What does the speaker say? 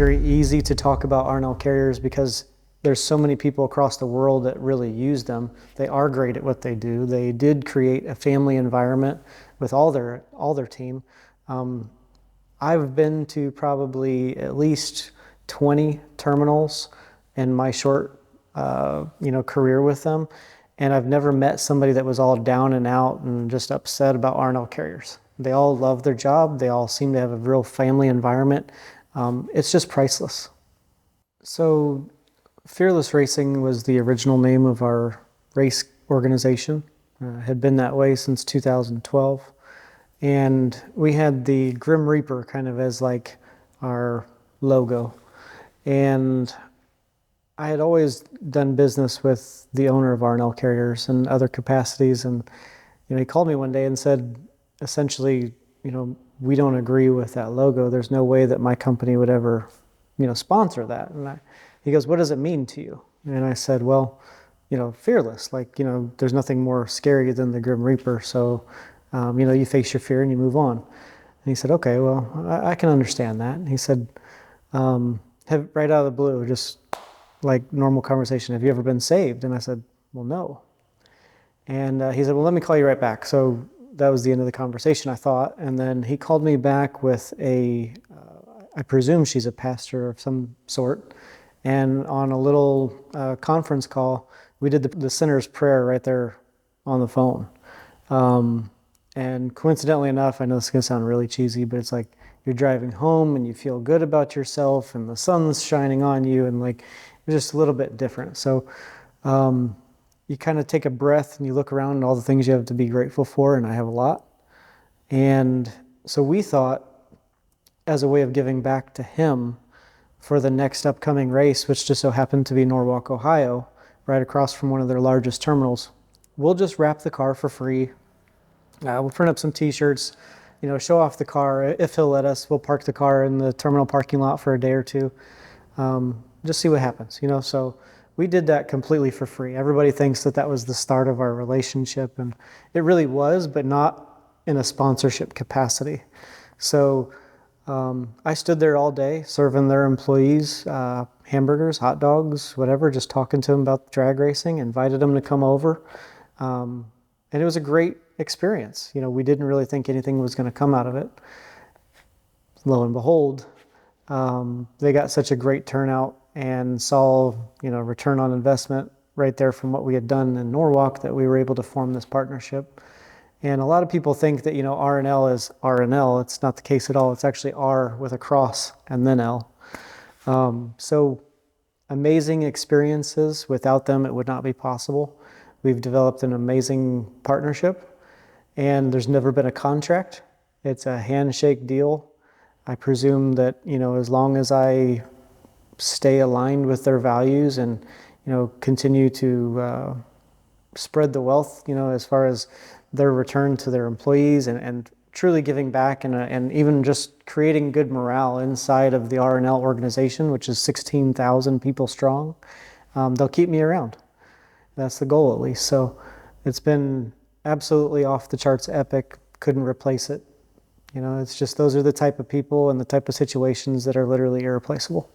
very easy to talk about R&L carriers because there's so many people across the world that really use them. They are great at what they do. They did create a family environment with all their team. I've been to probably at least 20 terminals in my short career with them, and I've never met somebody that was all down and out and just upset about R&L carriers. They all love their job. They all seem to have a real family environment. It's just priceless. So Fearless Racing was the original name of our race organization. Had been that way since 2012. And we had the Grim Reaper kind of as like our logo. And I had always done business with the owner of R&L Carriers in other capacities. And he called me one day and said, essentially, we don't agree with that logo. There's no way that my company would ever, sponsor that. And he goes, what does it mean to you? And I said, well, fearless. There's nothing more scary than the Grim Reaper. So, you face your fear and you move on. And he said, okay, well, I can understand that. And he said, right out of the blue, just like normal conversation, have you ever been saved? And I said, well, no. And he said, well, let me call you right back. So that was the end of the conversation, I thought. And then he called me back with I presume she's a pastor of some sort. And on a little conference call, we did the sinner's prayer right there on the phone. And coincidentally enough, I know this is going to sound really cheesy, but it's like you're driving home and you feel good about yourself and the sun's shining on you, and it's just a little bit different. So you kind of take a breath and you look around and all the things you have to be grateful for, and I have a lot. And so we thought, as a way of giving back to him for the next upcoming race, which just so happened to be Norwalk, Ohio, right across from one of their largest terminals, we'll just wrap the car for free. We'll print up some t-shirts, show off the car. If he'll let us, we'll park the car in the terminal parking lot for a day or two. Just see what happens, So we did that completely for free. Everybody thinks that was the start of our relationship, and it really was, but not in a sponsorship capacity. So I stood there all day serving their employees hamburgers, hot dogs, whatever, just talking to them about drag racing, invited them to come over. And it was a great experience. We didn't really think anything was going to come out of it. Lo and behold, they got such a great turnout and saw, return on investment right there from what we had done in Norwalk, that we were able to form this partnership. And a lot of people think that, R&L is R&L. It's not the case at all. It's actually R with a cross and then L. So amazing experiences. Without them, it would not be possible. We've developed an amazing partnership, and there's never been a contract. It's a handshake deal. I presume that, as long as I stay aligned with their values and, continue to spread the wealth, as far as their return to their employees and truly giving back and even just creating good morale inside of the R&L organization, which is 16,000 people strong, they'll keep me around. That's the goal, at least. So it's been absolutely off the charts epic. Couldn't replace it. It's just those are the type of people and the type of situations that are literally irreplaceable.